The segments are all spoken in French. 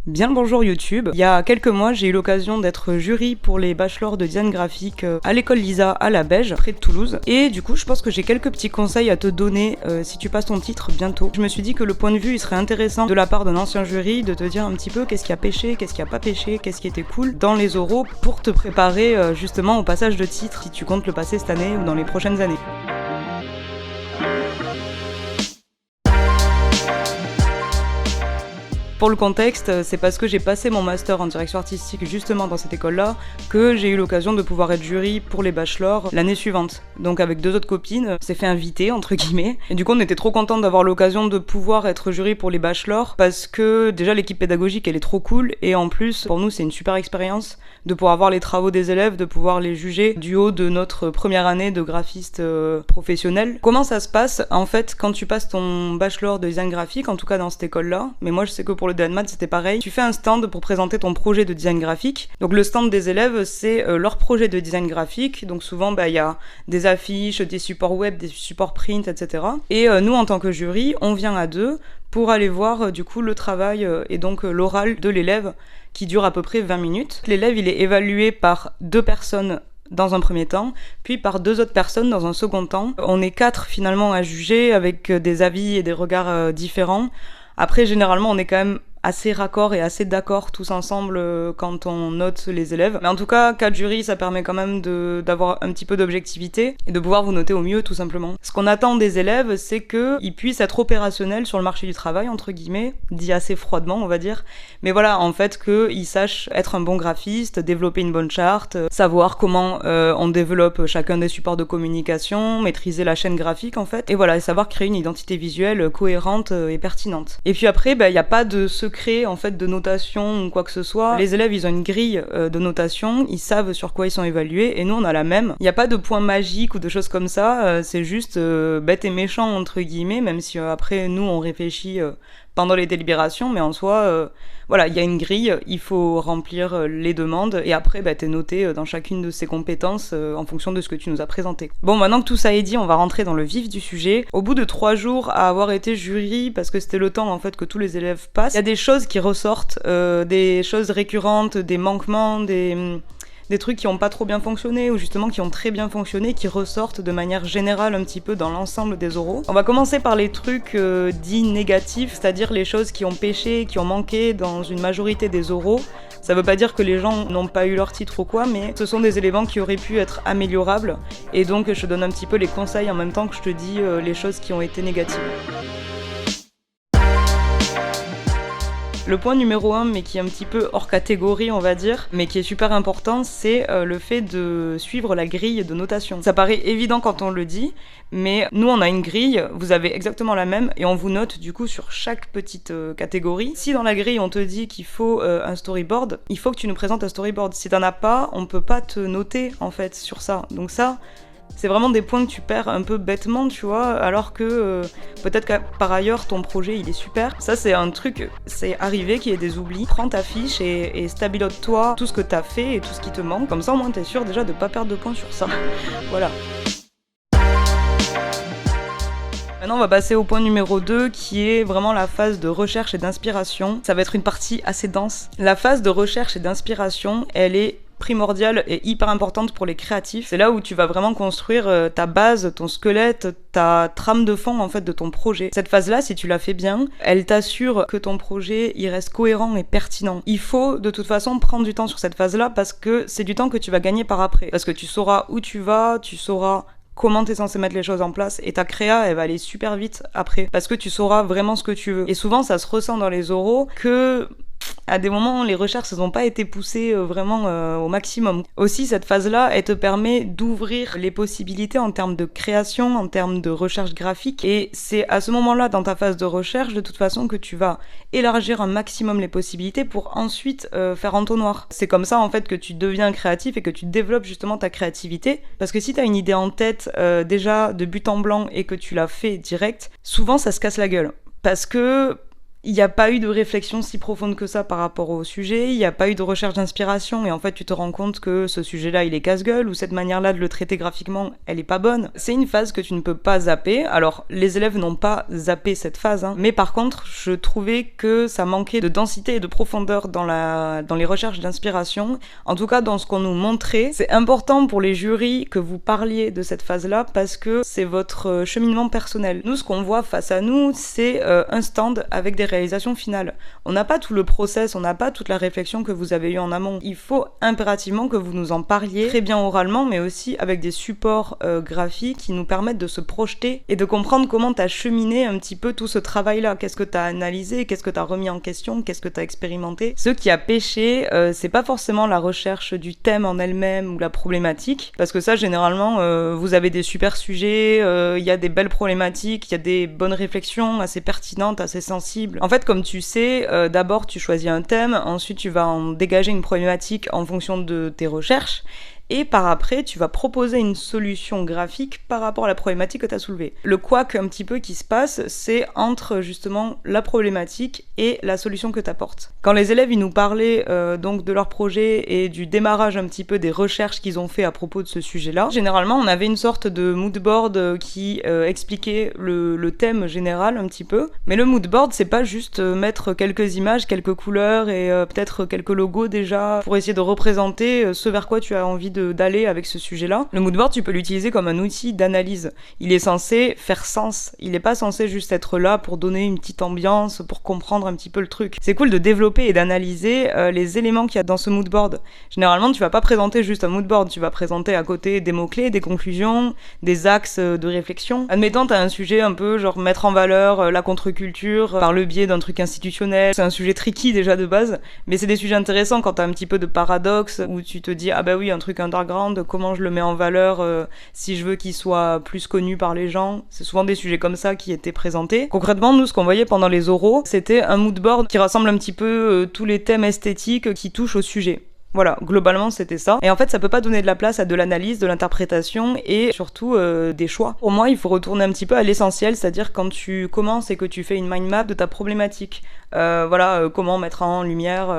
Bien le bonjour YouTube. Il y a quelques mois, j'ai eu l'occasion d'être jury pour les bachelors de design graphique à l'école Lisa à la Beige, près de Toulouse. Et du coup, je pense que j'ai quelques petits conseils à te donner si tu passes ton titre bientôt. Je me suis dit que le point de vue, il serait intéressant de la part d'un ancien jury de te dire un petit peu qu'est-ce qui a pêché, qu'est-ce qui a pas pêché, qu'est-ce qui était cool dans les oraux pour te préparer justement au passage de titre si tu comptes le passer cette année ou dans les prochaines années. Pour le contexte, c'est parce que j'ai passé mon master en direction artistique justement dans cette école-là que j'ai eu l'occasion de pouvoir être jury pour les bachelors l'année suivante. Donc avec deux autres copines, on s'est fait inviter entre guillemets. Et du coup on était trop contentes d'avoir l'occasion de pouvoir être jury pour les bachelors parce que déjà l'équipe pédagogique elle est trop cool et en plus pour nous c'est une super expérience de pouvoir voir les travaux des élèves, de pouvoir les juger du haut de notre première année de graphiste professionnel. Comment ça se passe en fait quand tu passes ton bachelor de design graphique, en tout cas dans cette école-là, mais moi je sais que pour le DNMAT c'était pareil, tu fais un stand pour présenter ton projet de design graphique. Donc le stand des élèves c'est leur projet de design graphique, donc souvent il y a des affiches, des supports web, des supports print, etc. Et nous en tant que jury, on vient à deux pour aller voir du coup le travail et donc l'oral de l'élève qui dure à peu près 20 minutes. L'élève il est évalué par deux personnes dans un premier temps, puis par deux autres personnes dans un second temps. On est 4 finalement à juger avec des avis et des regards différents. Après, généralement, on est quand même assez raccord et assez d'accord tous ensemble quand on note les élèves. Mais en tout cas, 4 jurys, ça permet quand même d'avoir un petit peu d'objectivité et de pouvoir vous noter au mieux, tout simplement. Ce qu'on attend des élèves, c'est qu'ils puissent être opérationnels sur le marché du travail, entre guillemets, dit assez froidement, on va dire. Mais voilà, en fait, qu'ils sachent être un bon graphiste, développer une bonne charte, savoir comment on développe chacun des supports de communication, maîtriser la chaîne graphique, en fait. Et voilà, et savoir créer une identité visuelle cohérente et pertinente. Et puis après, il n'y a pas de secret en fait de notation ou quoi que ce soit. Les élèves ils ont une grille de notation, ils savent sur quoi ils sont évalués et nous on a la même. Il n'y a pas de point magique ou de choses comme ça, c'est juste bête et méchant entre guillemets, même si après nous on réfléchit pendant les délibérations, mais en soi, voilà, il y a une grille, il faut remplir les demandes, et après, t'es noté dans chacune de ces compétences en fonction de ce que tu nous as présenté. Bon, maintenant que tout ça est dit, on va rentrer dans le vif du sujet. Au bout de 3 jours à avoir été jury, parce que c'était le temps en fait que tous les élèves passent, il y a des choses qui ressortent, des choses récurrentes, des manquements, des trucs qui ont pas trop bien fonctionné ou justement qui ont très bien fonctionné, qui ressortent de manière générale un petit peu dans l'ensemble des oraux. On va commencer par les trucs dits négatifs, c'est-à-dire les choses qui ont pêché, qui ont manqué dans une majorité des oraux. Ça veut pas dire que les gens n'ont pas eu leur titre ou quoi, mais ce sont des éléments qui auraient pu être améliorables et donc je te donne un petit peu les conseils en même temps que je te dis les choses qui ont été négatives. Le point numéro 1, mais qui est un petit peu hors catégorie, on va dire, mais qui est super important, c'est le fait de suivre la grille de notation. Ça paraît évident quand on le dit, mais nous on a une grille, vous avez exactement la même, et on vous note du coup sur chaque petite catégorie. Si dans la grille on te dit qu'il faut un storyboard, il faut que tu nous présentes un storyboard. Si t'en as pas, on peut pas te noter en fait sur ça. Donc ça, c'est vraiment des points que tu perds un peu bêtement, tu vois, alors que peut-être que par ailleurs ton projet il est super. Ça c'est un truc, c'est arrivé qu'il y ait des oublis. Prends ta fiche et stabilote-toi tout ce que t'as fait et tout ce qui te manque. Comme ça au moins t'es sûr déjà de pas perdre de points sur ça. Voilà. Maintenant, on va passer au point numéro 2 qui est vraiment la phase de recherche et d'inspiration. Ça va être une partie assez dense. La phase de recherche et d'inspiration, elle est primordiale et hyper importante pour les créatifs. C'est là où tu vas vraiment construire ta base, ton squelette, ta trame de fond en fait de ton projet. Cette phase-là, si tu la fais bien, elle t'assure que ton projet il reste cohérent et pertinent. Il faut de toute façon prendre du temps sur cette phase-là parce que c'est du temps que tu vas gagner par après. Parce que tu sauras où tu vas, tu sauras comment t'es censé mettre les choses en place et ta créa elle va aller super vite après parce que tu sauras vraiment ce que tu veux. Et souvent ça se ressent dans les oraux que à des moments, les recherches n'ont pas été poussées vraiment au maximum. Aussi, cette phase-là, elle te permet d'ouvrir les possibilités en termes de création, en termes de recherche graphique. Et c'est à ce moment-là, dans ta phase de recherche, de toute façon, que tu vas élargir un maximum les possibilités pour ensuite faire entonnoir. C'est comme ça, en fait, que tu deviens créatif et que tu développes justement ta créativité. Parce que si tu as une idée en tête déjà de but en blanc et que tu l'as fait direct, souvent, ça se casse la gueule. Parce que il n'y a pas eu de réflexion si profonde que ça par rapport au sujet, il n'y a pas eu de recherche d'inspiration, et en fait tu te rends compte que ce sujet-là il est casse-gueule, ou cette manière-là de le traiter graphiquement elle est pas bonne. C'est une phase que tu ne peux pas zapper. Alors les élèves n'ont pas zappé cette phase, mais par contre je trouvais que ça manquait de densité et de profondeur dans les recherches d'inspiration, en tout cas dans ce qu'on nous montrait. C'est important pour les jurys que vous parliez de cette phase-là parce que c'est votre cheminement personnel. Nous, ce qu'on voit face à nous, c'est un stand avec des réalisations finales. On n'a pas tout le process, on n'a pas toute la réflexion que vous avez eue en amont. Il faut impérativement que vous nous en parliez très bien oralement, mais aussi avec des supports graphiques qui nous permettent de se projeter et de comprendre comment tu as cheminé un petit peu tout ce travail-là. Qu'est-ce que tu as analysé, qu'est-ce que tu as remis en question, qu'est-ce que tu as expérimenté. Ce qui a pêché, c'est pas forcément la recherche du thème en elle-même ou la problématique, parce que ça, généralement, vous avez des super sujets, il y a des belles problématiques, il y a des bonnes réflexions assez pertinentes, assez sensibles. En fait, comme tu sais, d'abord tu choisis un thème, ensuite tu vas en dégager une problématique en fonction de tes recherches, et par après, tu vas proposer une solution graphique par rapport à la problématique que tu as soulevée. Le couac un petit peu qui se passe, c'est entre justement la problématique et la solution que tu apportes. Quand les élèves ils nous parlaient donc de leur projet et du démarrage un petit peu des recherches qu'ils ont fait à propos de ce sujet-là, généralement on avait une sorte de moodboard qui expliquait le thème général un petit peu. Mais le moodboard, c'est pas juste mettre quelques images, quelques couleurs et peut-être quelques logos déjà pour essayer de représenter ce vers quoi tu as envie d'aller avec ce sujet-là. Le moodboard, tu peux l'utiliser comme un outil d'analyse. Il est censé faire sens. Il n'est pas censé juste être là pour donner une petite ambiance, pour comprendre un petit peu le truc. C'est cool de développer et d'analyser les éléments qu'il y a dans ce moodboard. Généralement, tu vas pas présenter juste un moodboard, tu vas présenter à côté des mots-clés, des conclusions, des axes de réflexion. Admettons, tu as un sujet un peu genre mettre en valeur la contre-culture par le biais d'un truc institutionnel. C'est un sujet tricky déjà de base, mais c'est des sujets intéressants quand tu as un petit peu de paradoxe, où tu te dis, ah bah oui, un truc underground, comment je le mets en valeur si je veux qu'il soit plus connu par les gens. C'est souvent des sujets comme ça qui étaient présentés. Concrètement, nous, ce qu'on voyait pendant les oraux, c'était un moodboard qui rassemble un petit peu tous les thèmes esthétiques qui touchent au sujet. Voilà, globalement c'était ça. Et en fait, ça peut pas donner de la place à de l'analyse, de l'interprétation et surtout des choix. Pour moi, il faut retourner un petit peu à l'essentiel, c'est-à-dire quand tu commences et que tu fais une mind map de ta problématique. Comment mettre en lumière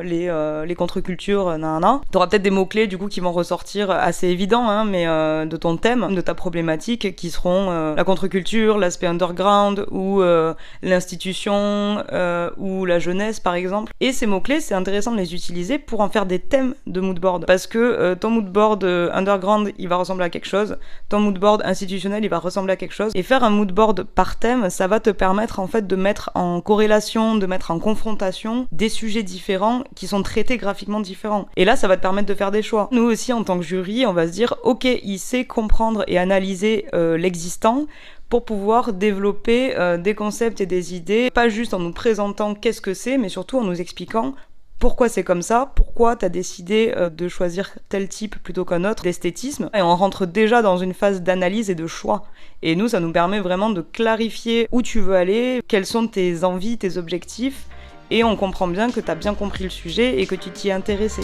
les contre-cultures, nanana. T'auras peut-être des mots-clés du coup qui vont ressortir assez évidents, mais de ton thème, de ta problématique, qui seront la contre-culture, l'aspect underground ou l'institution ou la jeunesse par exemple. Et ces mots-clés, c'est intéressant de les utiliser pour en faire des thèmes de moodboard, parce que ton moodboard underground il va ressembler à quelque chose, ton moodboard institutionnel il va ressembler à quelque chose, et faire un moodboard par thème, ça va te permettre en fait de mettre en corrélation, de mettre en confrontation des sujets différents qui sont traités graphiquement différents, et là ça va te permettre de faire des choix. Nous aussi en tant que jury, on va se dire ok, il sait comprendre et analyser l'existant pour pouvoir développer des concepts et des idées, pas juste en nous présentant qu'est-ce que c'est, mais surtout en nous expliquant pourquoi c'est comme ça, pourquoi t'as décidé de choisir tel type plutôt qu'un autre d'esthétisme. Et on rentre déjà dans une phase d'analyse et de choix. Et nous, ça nous permet vraiment de clarifier où tu veux aller, quelles sont tes envies, tes objectifs, et on comprend bien que t'as bien compris le sujet et que tu t'y es intéressé.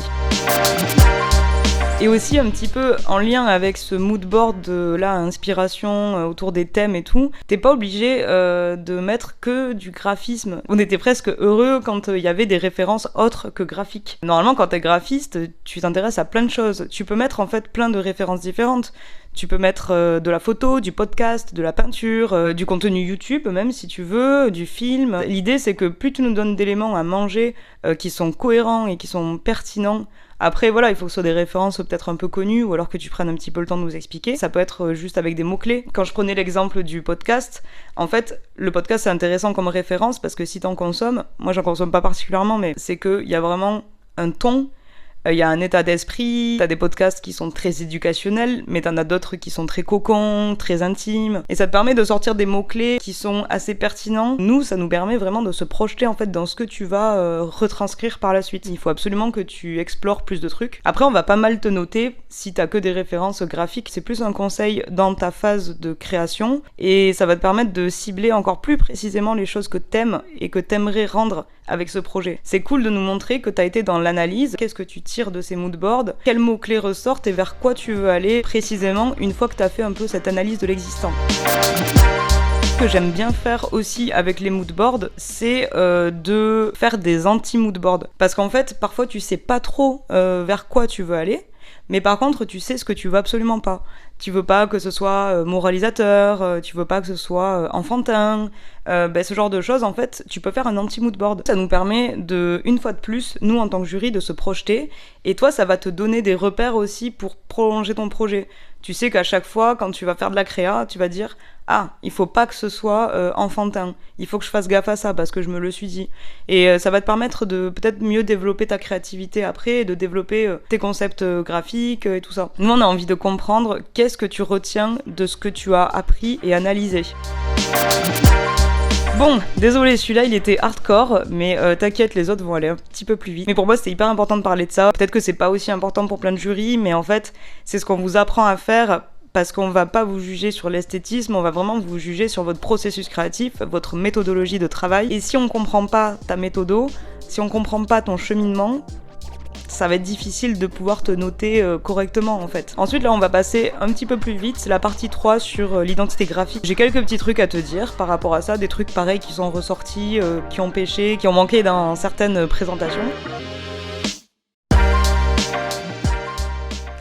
Et aussi un petit peu en lien avec ce moodboard là, inspiration autour des thèmes et tout, t'es pas obligé de mettre que du graphisme. On était presque heureux quand il y avait des références autres que graphiques. Normalement, quand t'es graphiste, tu t'intéresses à plein de choses. Tu peux mettre en fait plein de références différentes. Tu peux mettre de la photo, du podcast, de la peinture, du contenu YouTube même si tu veux, du film. L'idée c'est que plus tu nous donnes d'éléments à manger qui sont cohérents et qui sont pertinents. Après voilà, il faut que ce soit des références peut-être un peu connues ou alors que tu prennes un petit peu le temps de nous expliquer. Ça peut être juste avec des mots-clés. Quand je prenais l'exemple du podcast, en fait, le podcast c'est intéressant comme référence parce que si t'en consommes, moi j'en consomme pas particulièrement, mais c'est qu'il y a vraiment un ton. Il y a un état d'esprit, t'as des podcasts qui sont très éducationnels, mais t'en as d'autres qui sont très cocons, très intimes. Et ça te permet de sortir des mots-clés qui sont assez pertinents. Nous, ça nous permet vraiment de se projeter en fait dans ce que tu vas retranscrire par la suite. Il faut absolument que tu explores plus de trucs. Après, on va pas mal te noter si t'as que des références graphiques. C'est plus un conseil dans ta phase de création. Et ça va te permettre de cibler encore plus précisément les choses que t'aimes et que t'aimerais rendre avec ce projet. C'est cool de nous montrer que t'as été dans l'analyse. Qu'est-ce que tu tires de ces moodboards, quels mots-clés ressortent et vers quoi tu veux aller précisément une fois que tu as fait un peu cette analyse de l'existant. que j'aime bien faire aussi avec les moodboards, c'est de faire des anti-moodboards. Parce qu'en fait, parfois tu sais pas trop vers quoi tu veux aller, mais par contre tu sais ce que tu veux absolument pas. Tu veux pas que ce soit moralisateur, tu veux pas que ce soit enfantin, ce genre de choses, en fait, tu peux faire un anti-moodboard. Ça nous permet une fois de plus, nous en tant que jury, de se projeter, et toi ça va te donner des repères aussi pour prolonger ton projet. Tu sais qu'à chaque fois, quand tu vas faire de la créa, tu vas dire « Ah, il faut pas que ce soit enfantin. Il faut que je fasse gaffe à ça parce que je me le suis dit. » Et ça va te permettre de peut-être mieux développer ta créativité après, et de développer tes concepts graphiques et tout ça. Nous, on a envie de comprendre qu'est-ce que tu retiens de ce que tu as appris et analysé. Bon, désolé, celui-là il était hardcore, mais t'inquiète, les autres vont aller un petit peu plus vite. Mais pour moi c'était hyper important de parler de ça. Peut-être que c'est pas aussi important pour plein de jurys, mais en fait c'est ce qu'on vous apprend à faire, parce qu'on va pas vous juger sur l'esthétisme, on va vraiment vous juger sur votre processus créatif, votre méthodologie de travail. Et si on comprend pas ta méthodo, si on comprend pas ton cheminement, ça va être difficile de pouvoir te noter correctement en fait. Ensuite là on va passer un petit peu plus vite, c'est la partie 3 sur l'identité graphique. J'ai quelques petits trucs à te dire par rapport à ça, des trucs pareils qui sont ressortis, qui ont pêché, qui ont manqué dans certaines présentations.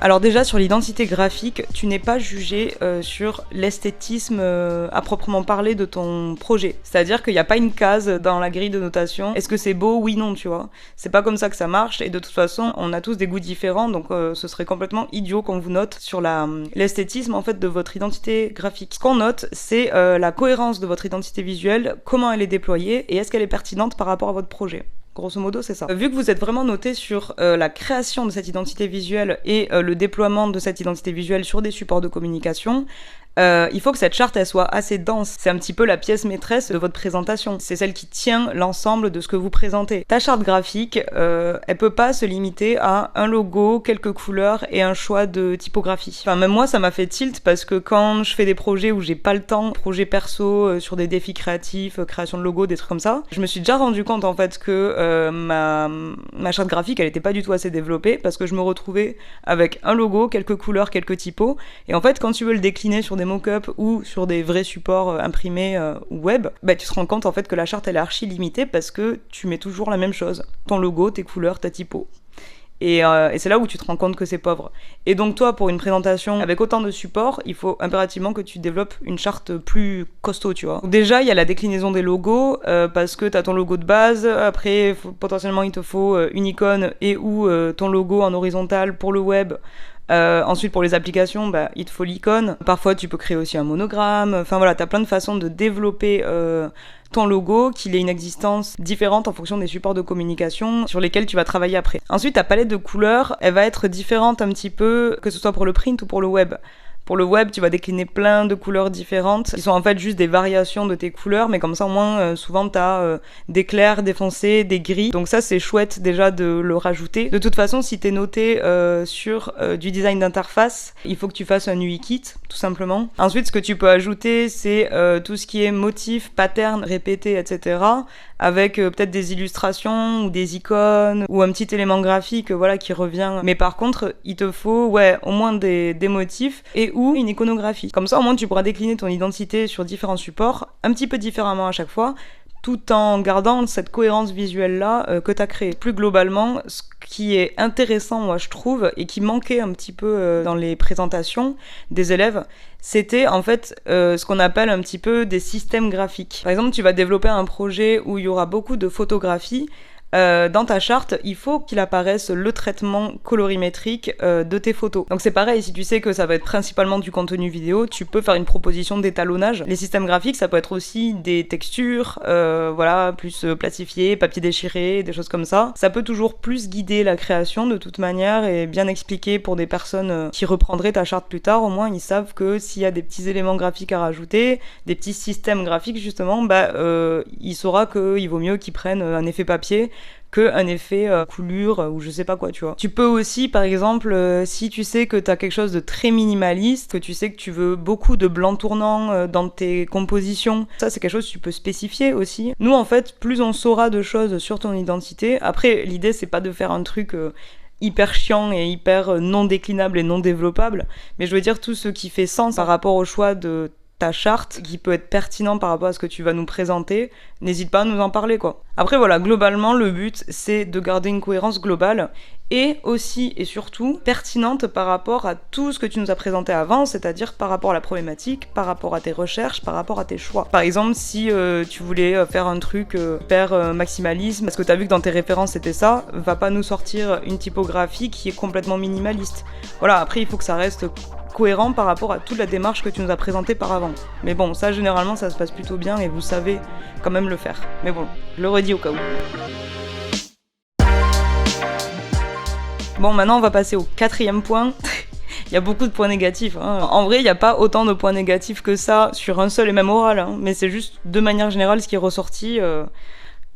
Alors déjà, sur l'identité graphique, tu n'es pas jugé sur l'esthétisme à proprement parler de ton projet. C'est-à-dire qu'il n'y a pas une case dans la grille de notation. Est-ce que c'est beau? Oui, non, tu vois. C'est pas comme ça que ça marche, et de toute façon, on a tous des goûts différents, donc ce serait complètement idiot qu'on vous note sur l'esthétisme en fait de votre identité graphique. Ce qu'on note, c'est la cohérence de votre identité visuelle, comment elle est déployée, et est-ce qu'elle est pertinente par rapport à votre projet. Grosso modo, c'est ça. Vu que vous êtes vraiment noté sur la création de cette identité visuelle et le déploiement de cette identité visuelle sur des supports de communication, il faut que cette charte elle soit assez dense. C'est un petit peu la pièce maîtresse de votre présentation. C'est celle qui tient l'ensemble de ce que vous présentez. Ta charte graphique, elle peut pas se limiter à un logo, quelques couleurs et un choix de typographie. Enfin, même moi, ça m'a fait tilt parce que quand je fais des projets où j'ai pas le temps, projets perso, sur des défis créatifs, création de logos, des trucs comme ça, je me suis déjà rendu compte en fait que ma charte graphique, elle était pas du tout assez développée parce que je me retrouvais avec un logo, quelques couleurs, quelques typos. Et en fait, quand tu veux le décliner sur des mock-ups ou sur des vrais supports imprimés ou web, tu te rends compte en fait que la charte elle est archi limitée parce que tu mets toujours la même chose. Ton logo, tes couleurs, ta typo. Et c'est là où tu te rends compte que c'est pauvre. Et donc toi, pour une présentation avec autant de supports, il faut impérativement que tu développes une charte plus costaud, tu vois. Donc déjà, il y a la déclinaison des logos, parce que t'as ton logo de base, après potentiellement il te faut une icône et ou ton logo en horizontal pour le web. Ensuite, pour les applications, il te faut l'icône. Parfois, tu peux créer aussi un monogramme. Enfin voilà, t'as plein de façons de développer ton logo, qu'il ait une existence différente en fonction des supports de communication sur lesquels tu vas travailler après. Ensuite, ta palette de couleurs, elle va être différente un petit peu, que ce soit pour le print ou pour le web. Pour le web, tu vas décliner plein de couleurs différentes, qui sont en fait juste des variations de tes couleurs, mais comme ça au moins souvent t'as des clairs, des foncés, des gris. Donc ça c'est chouette déjà de le rajouter. De toute façon, si t'es noté sur du design d'interface, il faut que tu fasses un UI kit, tout simplement. Ensuite, ce que tu peux ajouter, c'est tout ce qui est motif, pattern, répété, etc. Avec peut-être des illustrations ou des icônes ou un petit élément graphique voilà qui revient. Mais par contre, il te faut au moins des motifs et ou une iconographie. Comme ça, au moins, tu pourras décliner ton identité sur différents supports, un petit peu différemment à chaque fois, tout en gardant cette cohérence visuelle-là que tu as créée. Plus globalement, ce qui est intéressant, moi, je trouve, et qui manquait un petit peu dans les présentations des élèves, c'était en fait ce qu'on appelle un petit peu des systèmes graphiques. Par exemple, tu vas développer un projet où il y aura beaucoup de photographies. Dans ta charte, il faut qu'il apparaisse le traitement colorimétrique de tes photos. Donc c'est pareil, si tu sais que ça va être principalement du contenu vidéo, tu peux faire une proposition d'étalonnage. Les systèmes graphiques, ça peut être aussi des textures, plus plastifiées, papier déchiré, des choses comme ça. Ça peut toujours plus guider la création de toute manière et bien expliquer pour des personnes qui reprendraient ta charte plus tard. Au moins, ils savent que s'il y a des petits éléments graphiques à rajouter, des petits systèmes graphiques justement, il saura qu'il vaut mieux qu'ils prennent un effet papier qu'un effet coulure ou je sais pas quoi, tu vois. Tu peux aussi, par exemple, si tu sais que t'as quelque chose de très minimaliste, que tu sais que tu veux beaucoup de blanc tournant dans tes compositions, ça c'est quelque chose que tu peux spécifier aussi. Nous, en fait, plus on saura de choses sur ton identité, après, l'idée c'est pas de faire un truc hyper chiant et hyper non déclinable et non développable, mais je veux dire tout ce qui fait sens par rapport au choix de ta charte qui peut être pertinent par rapport à ce que tu vas nous présenter, n'hésite pas à nous en parler, quoi. Après, voilà, globalement, le but, c'est de garder une cohérence globale et aussi et surtout pertinente par rapport à tout ce que tu nous as présenté avant, c'est-à-dire par rapport à la problématique, par rapport à tes recherches, par rapport à tes choix. Par exemple, si tu voulais faire un truc hyper maximalisme, parce que tu as vu que dans tes références c'était ça, va pas nous sortir une typographie qui est complètement minimaliste. Voilà, après il faut que ça reste cohérent par rapport à toute la démarche que tu nous as présentée par avant. Mais bon, ça généralement ça se passe plutôt bien et vous savez quand même le faire. Mais bon, je le redis au cas où. Bon, maintenant on va passer au 4e point. Il y a beaucoup de points négatifs. Hein. En vrai, il n'y a pas autant de points négatifs que ça sur un seul et même oral. Hein. Mais c'est juste de manière générale ce qui est ressorti.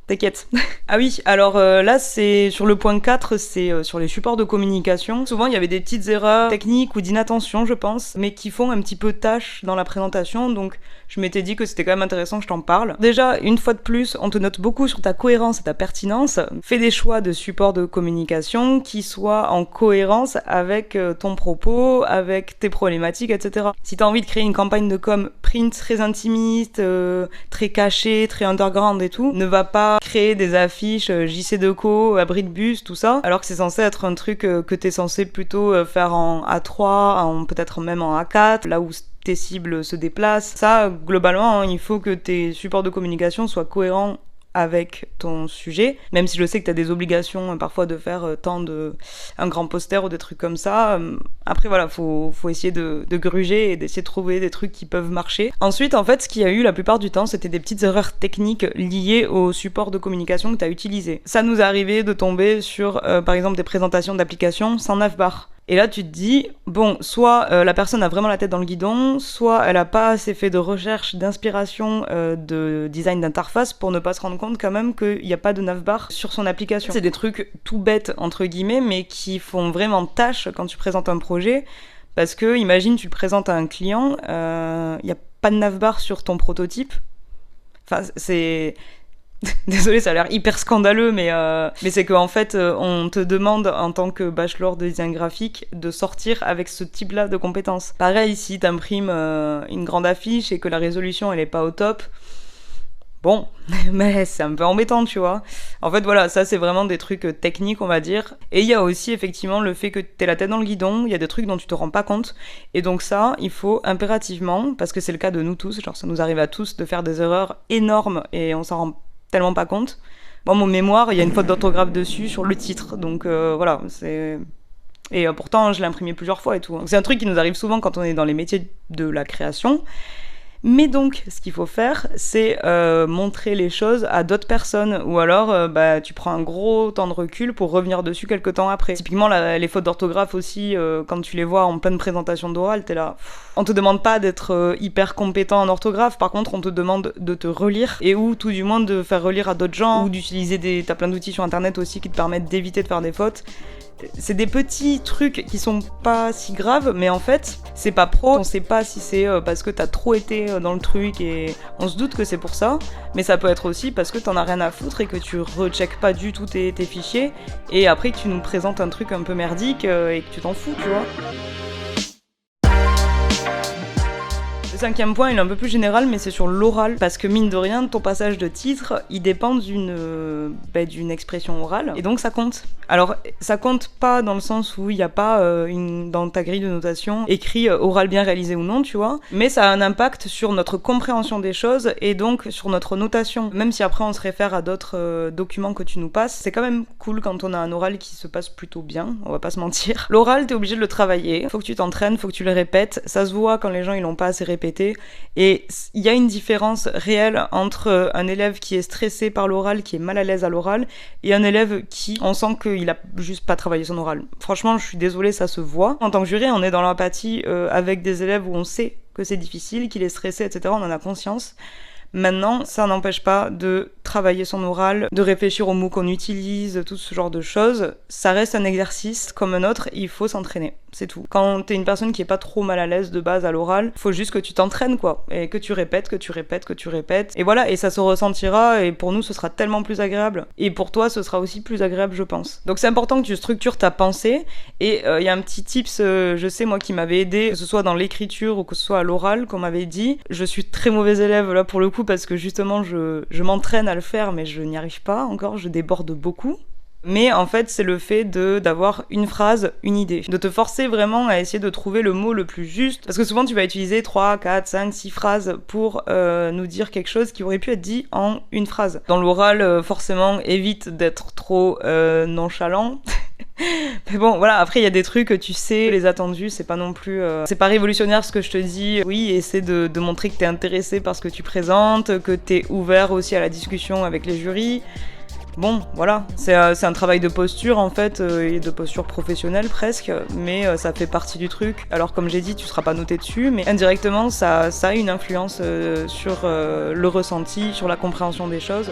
T'inquiète. Ah oui, alors là, c'est sur le point 4, c'est sur les supports de communication. Souvent, il y avait des petites erreurs techniques ou d'inattention, je pense, mais qui font un petit peu tâche dans la présentation. Donc, je m'étais dit que c'était quand même intéressant que je t'en parle. Déjà, une fois de plus, on te note beaucoup sur ta cohérence et ta pertinence. Fais des choix de supports de communication qui soient en cohérence avec ton propos, avec tes problématiques, etc. Si t'as envie de créer une campagne de com print très intimiste, très cachée, très underground et tout, ne va pas créer des affiches JC Deco, abri de bus, tout ça, alors que c'est censé être un truc que t'es censé plutôt faire en A3, peut-être même en A4, là où tes cibles se déplacent. Ça, globalement, hein, il faut que tes supports de communication soient cohérents avec ton sujet, même si je sais que tu as des obligations parfois de faire un grand poster ou des trucs comme ça. Après voilà, faut essayer de gruger et d'essayer de trouver des trucs qui peuvent marcher. Ensuite, en fait, ce qu'il y a eu la plupart du temps, c'était des petites erreurs techniques liées au support de communication que tu as utilisé. Ça nous est arrivé de tomber sur, par exemple, des présentations d'applications sans navbar. Et là, tu te dis, bon, soit la personne a vraiment la tête dans le guidon, soit elle a pas assez fait de recherche, d'inspiration, de design d'interface pour ne pas se rendre compte quand même qu'il n'y a pas de navbar sur son application. C'est des trucs tout bêtes, entre guillemets, mais qui font vraiment tâche quand tu présentes un projet. Parce que, imagine, tu le présentes à un client, il n'y a pas de navbar sur ton prototype. Enfin, c'est... Désolée, ça a l'air hyper scandaleux, mais c'est qu'en fait, on te demande en tant que bachelor de design graphique de sortir avec ce type-là de compétences. Pareil, si t'imprimes une grande affiche et que la résolution elle est pas au top, bon, mais c'est un peu embêtant, tu vois. En fait, voilà, ça c'est vraiment des trucs techniques, on va dire. Et il y a aussi effectivement le fait que t'aies la tête dans le guidon, il y a des trucs dont tu te rends pas compte. Et donc ça, il faut impérativement, parce que c'est le cas de nous tous, genre ça nous arrive à tous de faire des erreurs énormes et on s'en rend tellement pas compte. Bon, mon mémoire, il y a une faute d'orthographe dessus sur le titre, donc voilà, c'est... Et pourtant, je l'ai imprimé plusieurs fois et tout. Donc, c'est un truc qui nous arrive souvent quand on est dans les métiers de la création. Mais donc, ce qu'il faut faire, c'est montrer les choses à d'autres personnes. Ou alors, tu prends un gros temps de recul pour revenir dessus quelques temps après. Typiquement, les fautes d'orthographe aussi, quand tu les vois en pleine présentation d'oral, t'es là... On te demande pas d'être hyper compétent en orthographe, par contre, on te demande de te relire, et ou tout du moins de faire relire à d'autres gens, ou d'utiliser t'as plein d'outils sur Internet aussi qui te permettent d'éviter de faire des fautes. C'est des petits trucs qui sont pas si graves, mais en fait, c'est pas pro. On sait pas si c'est parce que t'as trop été dans le truc et on se doute que c'est pour ça, mais ça peut être aussi parce que t'en as rien à foutre et que tu recheckes pas du tout tes fichiers et après que tu nous présentes un truc un peu merdique et que tu t'en fous, tu vois. Le 5e point, il est un peu plus général, mais c'est sur l'oral, parce que mine de rien, ton passage de titre, il dépend d'une expression orale, et donc ça compte. Alors, ça compte pas dans le sens où il n'y a pas dans ta grille de notation écrit oral bien réalisé ou non, tu vois, mais ça a un impact sur notre compréhension des choses et donc sur notre notation. Même si après on se réfère à d'autres documents que tu nous passes, c'est quand même cool quand on a un oral qui se passe plutôt bien, on va pas se mentir. L'oral, t'es obligé de le travailler, faut que tu t'entraînes, faut que tu le répètes, ça se voit quand les gens ils l'ont pas assez répété, et il y a une différence réelle entre un élève qui est stressé par l'oral, qui est mal à l'aise à l'oral, et un élève qui, on sent qu'il a juste pas travaillé son oral. Franchement, je suis désolée, ça se voit. En tant que jury, on est dans l'empathie avec des élèves où on sait que c'est difficile, qu'il est stressé, etc. On en a conscience. Maintenant, ça n'empêche pas de travailler son oral, de réfléchir aux mots qu'on utilise, tout ce genre de choses. Ça reste un exercice comme un autre, il faut s'entraîner. c'est tout. Quand t'es une personne qui est pas trop mal à l'aise de base à l'oral, faut juste que tu t'entraînes quoi, et que tu répètes, et voilà, et ça se ressentira, et pour nous ce sera tellement plus agréable, et pour toi ce sera aussi plus agréable je pense. Donc c'est important que tu structures ta pensée, et il y a un petit tips, je sais moi qui m'avait aidé, que ce soit dans l'écriture ou que ce soit à l'oral, qu'on m'avait dit, je suis très mauvais élève là pour le coup parce que justement je m'entraîne à le faire mais je n'y arrive pas encore, je déborde beaucoup. Mais en fait, c'est le fait d'avoir une phrase, une idée. De te forcer vraiment à essayer de trouver le mot le plus juste. Parce que souvent, tu vas utiliser 3, 4, 5, 6 phrases pour nous dire quelque chose qui aurait pu être dit en une phrase. Dans l'oral, forcément, évite d'être trop nonchalant. Mais bon, voilà, après il y a des trucs que tu sais, les attendus, c'est pas non plus... c'est pas révolutionnaire ce que je te dis. Oui, essaie de montrer que t'es intéressé par ce que tu présentes, que t'es ouvert aussi à la discussion avec les jurys. Bon, voilà, c'est un travail de posture en fait, et de posture professionnelle presque, mais ça fait partie du truc. Alors comme j'ai dit, tu seras pas noté dessus, mais indirectement, ça a une influence sur le ressenti, sur la compréhension des choses.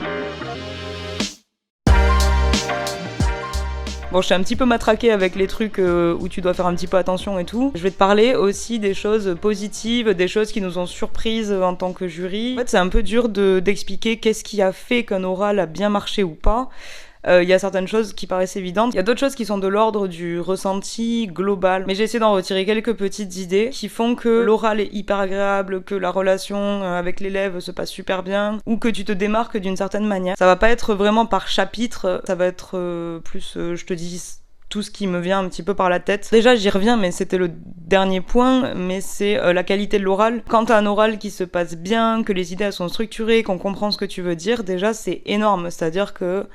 Bon, je suis un petit peu matraquée avec les trucs où tu dois faire un petit peu attention et tout. Je vais te parler aussi des choses positives, des choses qui nous ont surprises en tant que jury. En fait, c'est un peu dur d'expliquer qu'est-ce qui a fait qu'un oral a bien marché ou pas. Il y a certaines choses qui paraissent évidentes. Il y a d'autres choses qui sont de l'ordre du ressenti global. Mais j'ai essayé d'en retirer quelques petites idées qui font que l'oral est hyper agréable, que la relation avec l'élève se passe super bien, ou que tu te démarques d'une certaine manière. Ça va pas être vraiment par chapitre, ça va être plus, je te dis, tout ce qui me vient un petit peu par la tête. Déjà, j'y reviens, mais c'était le dernier point, mais c'est la qualité de l'oral. Quand t'as un oral qui se passe bien, que les idées elles sont structurées, qu'on comprend ce que tu veux dire, déjà, c'est énorme. C'est-à-dire que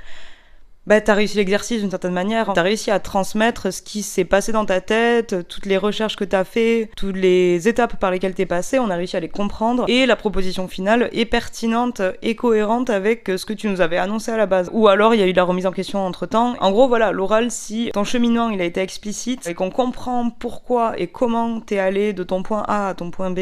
t'as réussi l'exercice d'une certaine manière, t'as réussi à transmettre ce qui s'est passé dans ta tête, toutes les recherches que t'as fait, toutes les étapes par lesquelles t'es passé, on a réussi à les comprendre, et la proposition finale est pertinente et cohérente avec ce que tu nous avais annoncé à la base. Ou alors il y a eu la remise en question entre-temps. En gros, voilà, l'oral, si ton cheminement il a été explicite, et qu'on comprend pourquoi et comment t'es allé de ton point A à ton point B,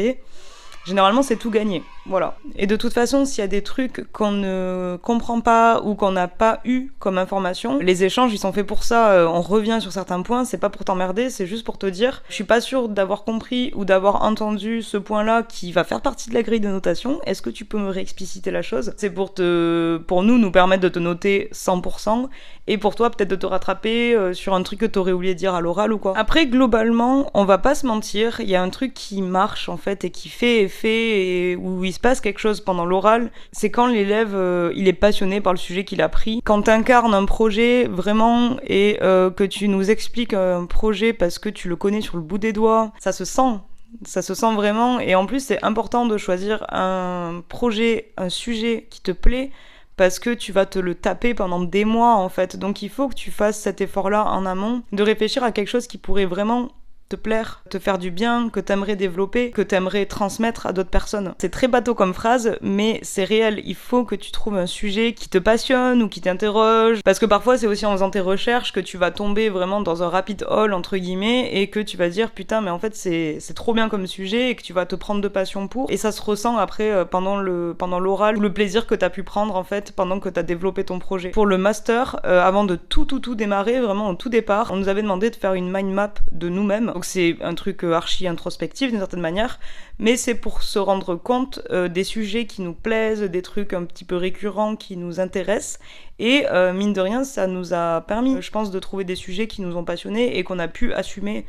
généralement, c'est tout gagné. Voilà. Et de toute façon, s'il y a des trucs qu'on ne comprend pas ou qu'on n'a pas eu comme information, les échanges, ils sont faits pour ça. On revient sur certains points, c'est pas pour t'emmerder, c'est juste pour te dire, je suis pas sûre d'avoir compris ou d'avoir entendu ce point-là qui va faire partie de la grille de notation. Est-ce que tu peux me réexpliciter la chose ? C'est pour nous permettre de te noter 100% et pour toi, peut-être de te rattraper sur un truc que t'aurais oublié de dire à l'oral ou quoi. Après, globalement, on va pas se mentir, il y a un truc qui marche, en fait, et qui fait effet et où il se passe quelque chose pendant l'oral, c'est quand l'élève il est passionné par le sujet qu'il a pris. Quand t'incarnes un projet vraiment et que tu nous expliques un projet parce que tu le connais sur le bout des doigts, ça se sent vraiment. Et en plus c'est important de choisir un projet, un sujet qui te plaît parce que tu vas te le taper pendant des mois en fait. Donc il faut que tu fasses cet effort-là en amont, de réfléchir à quelque chose qui pourrait vraiment te plaire, te faire du bien, que t'aimerais développer, que t'aimerais transmettre à d'autres personnes. C'est très bateau comme phrase, mais c'est réel. Il faut que tu trouves un sujet qui te passionne ou qui t'interroge. Parce que parfois, c'est aussi en faisant tes recherches que tu vas tomber vraiment dans un rabbit hole, entre guillemets, et que tu vas dire, putain, mais en fait, c'est trop bien comme sujet, et que tu vas te prendre de passion pour. Et ça se ressent après, pendant l'oral, ou le plaisir que t'as pu prendre, en fait, pendant que t'as développé ton projet. Pour le master, avant de tout démarrer, vraiment au tout départ, on nous avait demandé de faire une mind map de nous-mêmes. Donc c'est un truc archi introspectif d'une certaine manière, mais c'est pour se rendre compte des sujets qui nous plaisent, des trucs un petit peu récurrents qui nous intéressent, et mine de rien ça nous a permis, je pense, de trouver des sujets qui nous ont passionnés et qu'on a pu assumer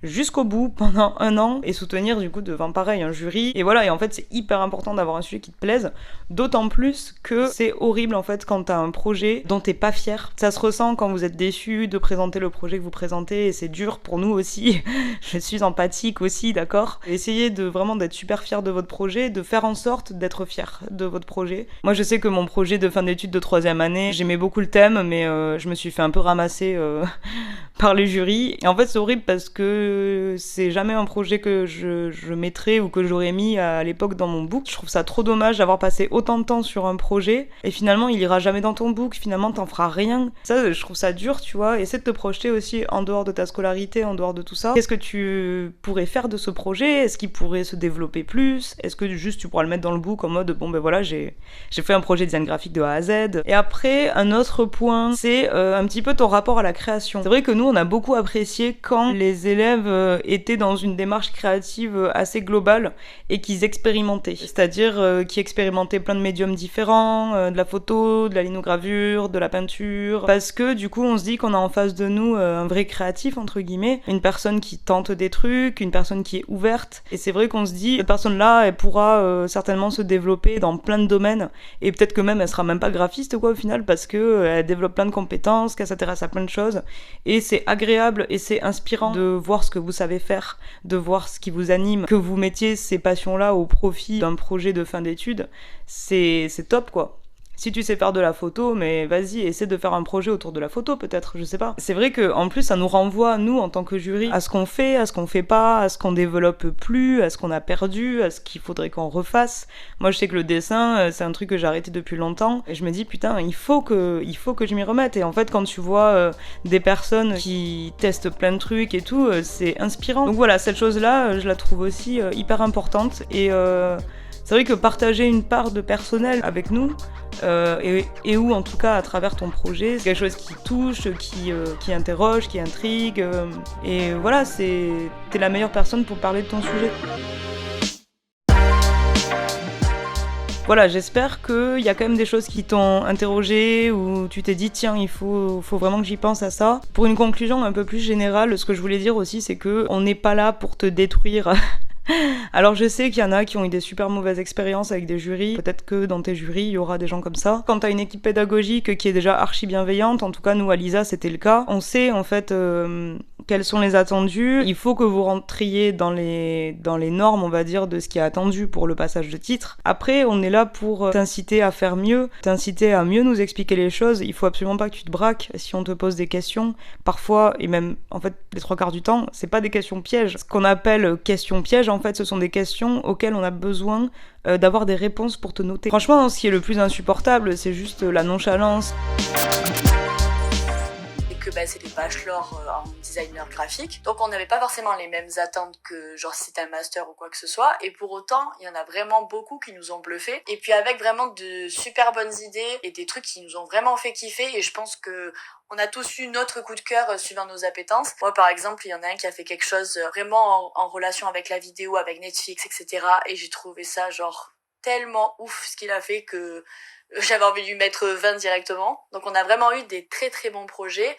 jusqu'au bout pendant 1 an et soutenir du coup devant pareil un jury. Et voilà, et en fait c'est hyper important d'avoir un sujet qui te plaise, d'autant plus que c'est horrible en fait quand t'as un projet dont t'es pas fier. Ça se ressent quand vous êtes déçu de présenter le projet que vous présentez, et c'est dur pour nous aussi. Je suis empathique aussi, d'accord. Essayez de vraiment d'être super fier de votre projet, de faire en sorte d'être fier de votre projet. Moi je sais que mon projet de fin d'études de 3e année, j'aimais beaucoup le thème, mais je me suis fait un peu ramasser par les jurys. Et en fait c'est horrible parce que c'est jamais un projet que je mettrais ou que j'aurais mis à l'époque dans mon book. Je trouve ça trop dommage d'avoir passé autant de temps sur un projet et finalement il ira jamais dans ton book, finalement t'en feras rien. Ça, je trouve ça dur, tu vois. Essaie de te projeter aussi en dehors de ta scolarité, en dehors de tout ça. Qu'est-ce que tu pourrais faire de ce projet ? Est-ce qu'il pourrait se développer plus ? Est-ce que juste tu pourras le mettre dans le book en mode bon ben voilà, j'ai fait un projet de design graphique de A à Z. Et après, un autre point, c'est un petit peu ton rapport à la création. C'est vrai que nous nous, on a beaucoup apprécié quand les élèves étaient dans une démarche créative assez globale et qu'ils expérimentaient. C'est-à-dire qu'ils expérimentaient plein de médiums différents, de la photo, de la linogravure, de la peinture. Parce que du coup, on se dit qu'on a en face de nous un vrai créatif, entre guillemets, une personne qui tente des trucs, une personne qui est ouverte. Et c'est vrai qu'on se dit, cette personne-là, elle pourra certainement se développer dans plein de domaines. Et peut-être que même elle sera même pas graphiste, quoi, au final, parce que elle développe plein de compétences, qu'elle s'intéresse à plein de choses. Et c'est agréable et c'est inspirant de voir ce que vous savez faire, de voir ce qui vous anime, que vous mettiez ces passions-là au profit d'un projet de fin d'études. C'est top, quoi. Si tu sais faire de la photo, mais vas-y, essaie de faire un projet autour de la photo, peut-être, je sais pas. C'est vrai que, en plus, ça nous renvoie, nous, en tant que jury, à ce qu'on fait, à ce qu'on fait pas, à ce qu'on développe plus, à ce qu'on a perdu, à ce qu'il faudrait qu'on refasse. Moi, je sais que le dessin, c'est un truc que j'ai arrêté depuis longtemps, et je me dis, putain, il faut que je m'y remette. Et en fait, quand tu vois des personnes qui testent plein de trucs et tout, c'est inspirant. Donc voilà, cette chose-là, je la trouve aussi hyper importante, et c'est vrai que partager une part de personnel avec nous, et où en tout cas à travers ton projet, c'est quelque chose qui touche, qui interroge, qui intrigue, et voilà, t'es la meilleure personne pour parler de ton sujet. Voilà, j'espère qu'il y a quand même des choses qui t'ont interrogé, ou tu t'es dit tiens, il faut vraiment que j'y pense à ça. Pour une conclusion un peu plus générale, ce que je voulais dire aussi, c'est que on n'est pas là pour te détruire. Alors je sais qu'il y en a qui ont eu des super mauvaises expériences avec des jurys, peut-être que dans tes jurys il y aura des gens comme ça. Quand t'as une équipe pédagogique qui est déjà archi bienveillante, en tout cas nous à Lisa c'était le cas, on sait en fait quels sont les attendus, il faut que vous rentriez dans les normes on va dire de ce qui est attendu pour le passage de titre. Après on est là pour t'inciter à faire mieux, t'inciter à mieux nous expliquer les choses, il faut absolument pas que tu te braques si on te pose des questions, parfois et même en fait les 3/4 du temps c'est pas des questions pièges, ce qu'on appelle questions pièges en fait, ce sont des questions auxquelles on a besoin d'avoir des réponses pour te noter. Franchement, ce qui est le plus insupportable, c'est juste la nonchalance. C'est des bachelors en designer graphique. Donc on n'avait pas forcément les mêmes attentes que genre si c'était un master ou quoi que ce soit. Et pour autant, il y en a vraiment beaucoup qui nous ont bluffés. Et puis avec vraiment de super bonnes idées et des trucs qui nous ont vraiment fait kiffer. Et je pense que on a tous eu notre coup de cœur suivant nos appétences. Moi par exemple, il y en a un qui a fait quelque chose vraiment en relation avec la vidéo, avec Netflix, etc. Et j'ai trouvé ça genre tellement ouf ce qu'il a fait que j'avais envie de lui mettre 20 directement. Donc on a vraiment eu des très très bons projets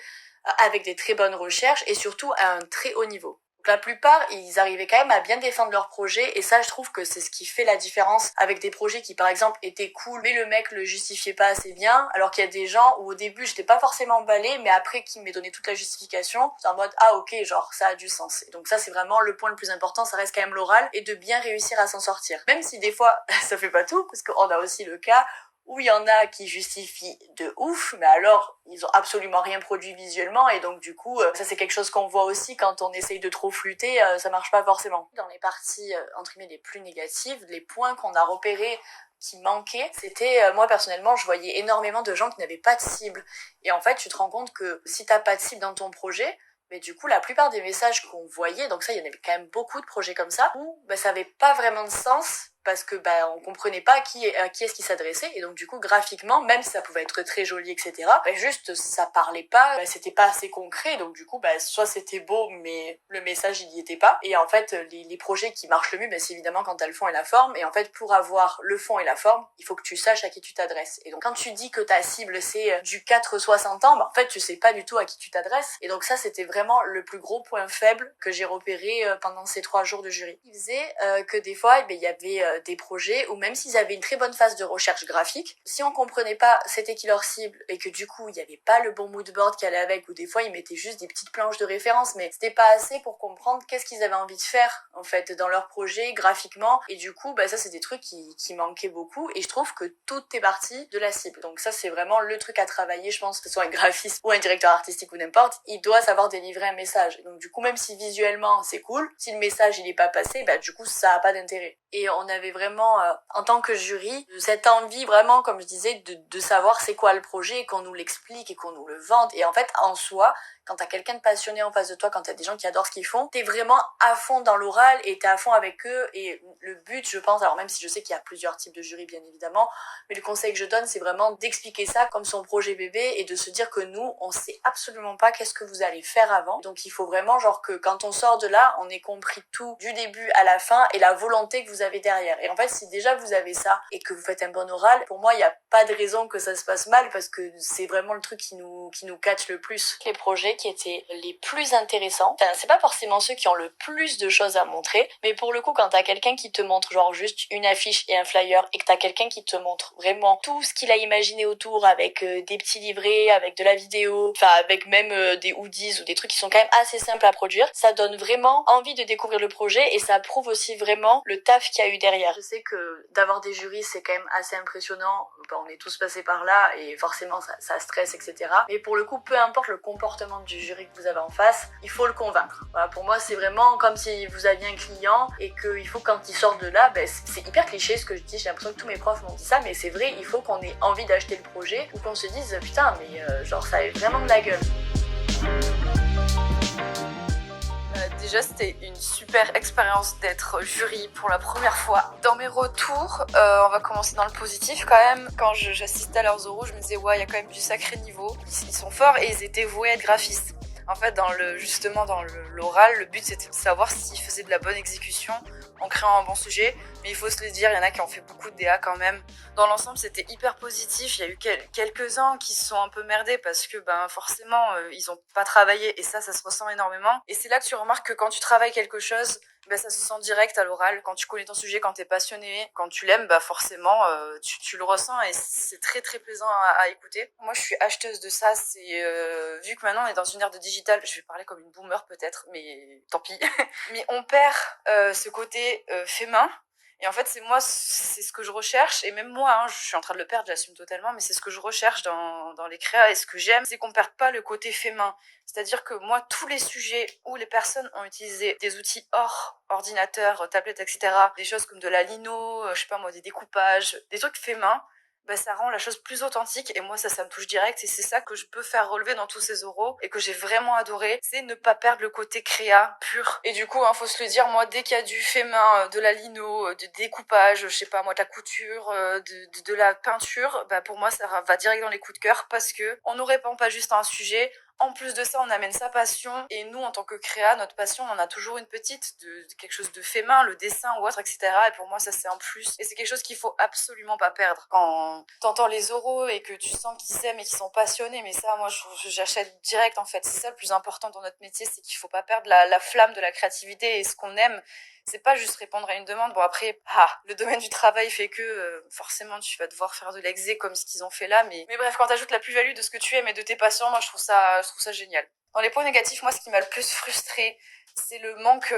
avec des très bonnes recherches et surtout à un très haut niveau. Donc la plupart, ils arrivaient quand même à bien défendre leur projet et ça, je trouve que c'est ce qui fait la différence avec des projets qui, par exemple, étaient cool, mais le mec le justifiait pas assez bien, alors qu'il y a des gens où au début, j'étais pas forcément emballée, mais après qu'il m'ait donné toute la justification, c'est en mode, ah ok, genre, ça a du sens. Et donc ça, c'est vraiment le point le plus important, ça reste quand même l'oral et de bien réussir à s'en sortir. Même si des fois, ça fait pas tout, parce qu'on a aussi le cas où il y en a qui justifient de ouf, mais alors ils ont absolument rien produit visuellement et donc du coup ça c'est quelque chose qu'on voit aussi quand on essaye de trop flûter, ça marche pas forcément. Dans les parties entre guillemets les plus négatives, les points qu'on a repérés qui manquaient, c'était moi personnellement je voyais énormément de gens qui n'avaient pas de cible et en fait tu te rends compte que si t'as pas de cible dans ton projet, mais du coup la plupart des messages qu'on voyait, donc ça il y en avait quand même beaucoup de projets comme ça où ça avait pas vraiment de sens parce que on comprenait pas à qui est-ce qui s'adressait et donc du coup graphiquement même si ça pouvait être très joli etc juste ça parlait pas, c'était pas assez concret donc du coup soit c'était beau mais le message il y était pas et en fait les projets qui marchent le mieux c'est évidemment quand t'as le fond et la forme et en fait pour avoir le fond et la forme il faut que tu saches à qui tu t'adresses et donc quand tu dis que ta cible c'est du 4-60 ans en fait tu sais pas du tout à qui tu t'adresses et donc ça c'était vraiment le plus gros point faible que j'ai repéré pendant ces 3 jours de jury. Il faisait que des fois il y avait des projets où même s'ils avaient une très bonne phase de recherche graphique, si on comprenait pas c'était qui leur cible et que du coup il y avait pas le bon mood board qui allait avec ou des fois ils mettaient juste des petites planches de référence mais c'était pas assez pour comprendre qu'est-ce qu'ils avaient envie de faire en fait dans leur projet graphiquement et du coup ça c'est des trucs qui manquaient beaucoup et je trouve que tout est parti de la cible. Donc ça c'est vraiment le truc à travailler je pense que ce soit un graphiste ou un directeur artistique ou n'importe, il doit savoir délivrer un message et donc du coup même si visuellement c'est cool, si le message il est pas passé du coup ça a pas d'intérêt. Et on avait vraiment en tant que jury cette envie vraiment comme je disais de savoir c'est quoi le projet et qu'on nous l'explique et qu'on nous le vende et en fait en soi quand t'as quelqu'un de passionné en face de toi, quand t'as des gens qui adorent ce qu'ils font, t'es vraiment à fond dans l'oral et t'es à fond avec eux. Et le but, je pense, alors même si je sais qu'il y a plusieurs types de jury bien évidemment, mais le conseil que je donne, c'est vraiment d'expliquer ça comme son projet bébé et de se dire que nous, on sait absolument pas qu'est-ce que vous allez faire avant. Donc il faut vraiment genre que quand on sort de là, on ait compris tout du début à la fin et la volonté que vous avez derrière. Et en fait, si déjà vous avez ça et que vous faites un bon oral, pour moi, il n'y a pas de raison que ça se passe mal parce que c'est vraiment le truc qui nous catch le plus. Les projets qui étaient les plus intéressants, enfin, c'est pas forcément ceux qui ont le plus de choses à montrer, mais pour le coup, quand t'as quelqu'un qui te montre genre juste une affiche et un flyer et que t'as quelqu'un qui te montre vraiment tout ce qu'il a imaginé autour avec des petits livrets, avec de la vidéo, enfin avec même des hoodies ou des trucs qui sont quand même assez simples à produire, ça donne vraiment envie de découvrir le projet et ça prouve aussi vraiment le taf qu'il y a eu derrière. Je sais que d'avoir des jurys, c'est quand même assez impressionnant. On est tous passés par là et forcément ça stresse, etc. Mais pour le coup, peu importe le comportement du jury que vous avez en face, il faut le convaincre. Voilà, pour moi, c'est vraiment comme si vous aviez un client et qu'il faut quand il sort de là, c'est hyper cliché ce que je dis, j'ai l'impression que tous mes profs m'ont dit ça, mais c'est vrai, il faut qu'on ait envie d'acheter le projet ou qu'on se dise putain, mais genre ça a vraiment de la gueule. Déjà, c'était une super expérience d'être jury pour la première fois. Dans mes retours, on va commencer dans le positif quand même. Quand j'assistais à leurs oraux, je me disais ouais, il y a quand même du sacré niveau. Ils sont forts et ils étaient voués à être graphistes. En fait, dans l'oral, le but c'était de savoir s'ils faisaient de la bonne exécution en créant un bon sujet. Mais il faut se le dire, il y en a qui ont fait beaucoup de DA quand même. Dans l'ensemble, c'était hyper positif. Il y a eu quelques-uns qui se sont un peu merdés parce que forcément, ils ont pas travaillé et ça se ressent énormément. Et c'est là que tu remarques que quand tu travailles quelque chose, ça se sent direct à l'oral. Quand tu connais ton sujet, quand t'es passionné, quand tu l'aimes, forcément, tu le ressens et c'est très très plaisant à écouter. Moi, je suis acheteuse de ça. C'est vu que maintenant on est dans une ère de digital, je vais parler comme une boomer peut-être, mais tant pis. Mais on perd ce côté fait main. Et en fait, c'est ce que je recherche, et même moi, je suis en train de le perdre, j'assume totalement, mais c'est ce que je recherche dans les créas, et ce que j'aime, c'est qu'on perde pas le côté fait main. C'est-à-dire que moi, tous les sujets où les personnes ont utilisé des outils hors ordinateur, tablette, etc., des choses comme de la lino, je sais pas moi, des découpages, des trucs fait main, ça rend la chose plus authentique et moi ça me touche direct et c'est ça que je peux faire relever dans tous ces oraux et que j'ai vraiment adoré, c'est ne pas perdre le côté créa pur. Et du coup, faut se le dire, moi dès qu'il y a du fait main, de la lino, de découpage, je sais pas moi, de la couture, de la peinture, pour moi ça va direct dans les coups de cœur parce que on ne répand pas juste à un sujet. En plus de ça, on amène sa passion et nous, en tant que créa, notre passion, on en a toujours une petite, de quelque chose de fait main, le dessin ou autre, etc. Et pour moi, ça c'est un plus. Et c'est quelque chose qu'il faut absolument pas perdre. Quand t'entends les oraux et que tu sens qu'ils s'aiment et qu'ils sont passionnés, mais ça, moi, j'achète direct en fait. C'est ça le plus important dans notre métier, c'est qu'il faut pas perdre la flamme de la créativité et ce qu'on aime. C'est pas juste répondre à une demande. Bon après, le domaine du travail fait que forcément tu vas devoir faire de l'exé comme ce qu'ils ont fait là. Mais bref, quand t'ajoutes la plus-value de ce que tu aimes et de tes passions, moi je trouve ça génial. Dans les points négatifs, moi ce qui m'a le plus frustrée, c'est le manque,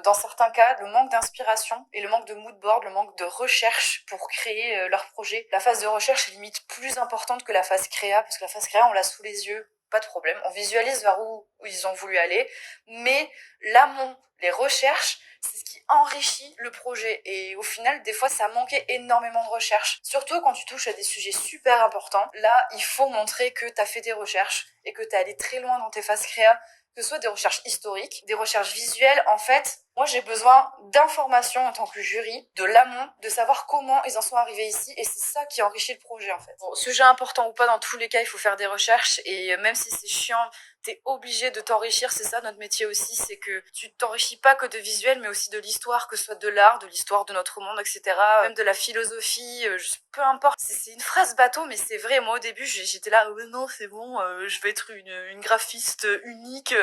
dans certains cas, le manque d'inspiration et le manque de mood board, le manque de recherche pour créer leur projet. La phase de recherche est limite plus importante que la phase créa, parce que la phase créa, on l'a sous les yeux, pas de problème. On visualise vers où ils ont voulu aller, mais l'amont, les recherches, c'est ce qui enrichit le projet. Et au final, des fois, ça manquait énormément de recherche. Surtout quand tu touches à des sujets super importants. Là, il faut montrer que t'as fait des recherches et que t'es allé très loin dans tes phases créa, que ce soit des recherches historiques, des recherches visuelles. En fait, moi, j'ai besoin d'informations en tant que jury, de l'amont, de savoir comment ils en sont arrivés ici, et c'est ça qui enrichit le projet, en fait. Bon, sujet important ou pas, dans tous les cas, il faut faire des recherches, et même si c'est chiant, t'es obligé de t'enrichir, c'est ça notre métier aussi, c'est que tu t'enrichis pas que de visuel, mais aussi de l'histoire, que ce soit de l'art, de l'histoire de notre monde, etc., même de la philosophie, peu importe. C'est une phrase bateau, mais c'est vrai. Moi, au début, j'étais là, non, c'est bon, je vais être une graphiste unique,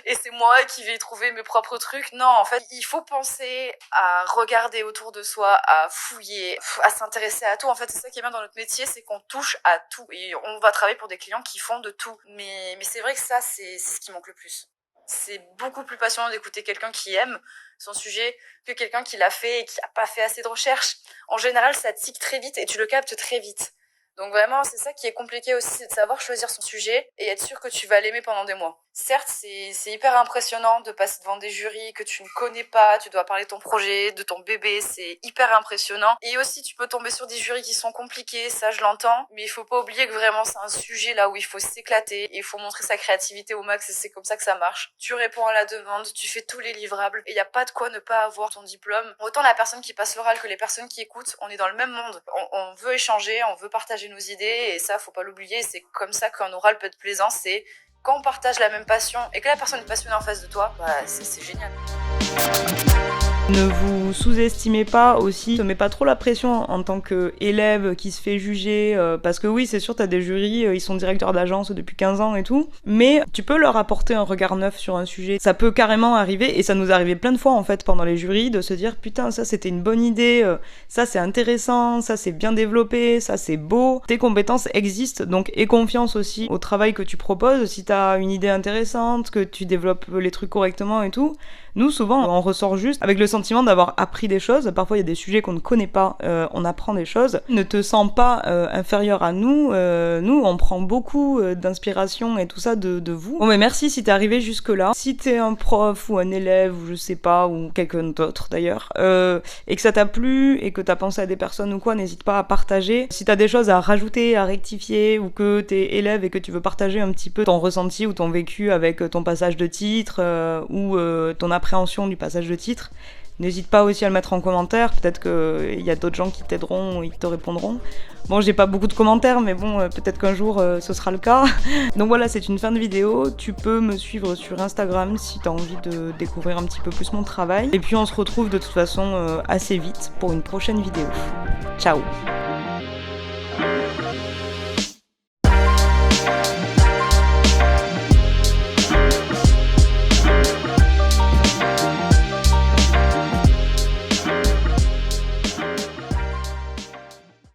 et c'est moi qui vais trouver mes propres trucs. Non, en fait, il faut penser à regarder autour de soi, à fouiller, à s'intéresser à tout. En fait, c'est ça qui est bien dans notre métier, c'est qu'on touche à tout. Et on va travailler pour des clients qui font de tout. Mais c'est vrai que ça, c'est ce qui manque le plus. C'est beaucoup plus passionnant d'écouter quelqu'un qui aime son sujet que quelqu'un qui l'a fait et qui a pas fait assez de recherche. En général, ça tique très vite et tu le captes très vite. Donc vraiment, c'est ça qui est compliqué aussi, c'est de savoir choisir son sujet et être sûr que tu vas l'aimer pendant des mois. Certes, c'est hyper impressionnant de passer devant des jurys que tu ne connais pas, tu dois parler de ton projet, de ton bébé, c'est hyper impressionnant. Et aussi, tu peux tomber sur des jurys qui sont compliqués, ça je l'entends, mais il faut pas oublier que vraiment c'est un sujet là où il faut s'éclater, et il faut montrer sa créativité au max, et c'est comme ça que ça marche. Tu réponds à la demande, tu fais tous les livrables, et il y a pas de quoi ne pas avoir ton diplôme. Autant la personne qui passe l'oral que les personnes qui écoutent, on est dans le même monde. On veut échanger, on veut partager nos idées, et ça faut pas l'oublier, c'est comme ça qu'un oral peut être plaisant, c'est quand on partage la même passion et que la personne est passionnée en face de toi, bah c'est génial. Ne vous sous-estimez pas aussi, ne mets pas trop la pression en tant qu'élève qui se fait juger, parce que oui, c'est sûr, t'as des jurys, ils sont directeurs d'agence depuis 15 ans et tout, mais tu peux leur apporter un regard neuf sur un sujet. Ça peut carrément arriver, et ça nous arrivait plein de fois en fait pendant les jurys, de se dire putain, ça c'était une bonne idée, ça c'est intéressant, ça c'est bien développé, ça c'est beau. Tes compétences existent, donc aie confiance aussi au travail que tu proposes. Si t'as une idée intéressante, que tu développes les trucs correctement et tout, nous souvent on ressort juste avec le sentiment d'avoir appris des choses. Parfois il y a des sujets qu'on ne connaît pas, on apprend des choses. Ne te sens pas inférieur à nous, nous on prend beaucoup d'inspiration et tout ça de vous. Bon mais merci si t'es arrivé jusque là. Si t'es un prof ou un élève ou je sais pas, ou quelqu'un d'autre d'ailleurs, et que ça t'a plu et que t'as pensé à des personnes ou quoi, n'hésite pas à partager. Si t'as des choses à rajouter, à rectifier, ou que t'es élève et que tu veux partager un petit peu ton ressenti ou ton vécu avec ton passage de titre, ou ton appréhension du passage de titre, n'hésite pas aussi à le mettre en commentaire. Peut-être qu'il y a d'autres gens qui t'aideront, ils te répondront. Bon, j'ai pas beaucoup de commentaires, mais bon, peut-être qu'un jour ce sera le cas. Donc voilà, c'est une fin de vidéo. Tu peux me suivre sur Instagram si t'as envie de découvrir un petit peu plus mon travail. Et puis on se retrouve de toute façon assez vite pour une prochaine vidéo. Ciao!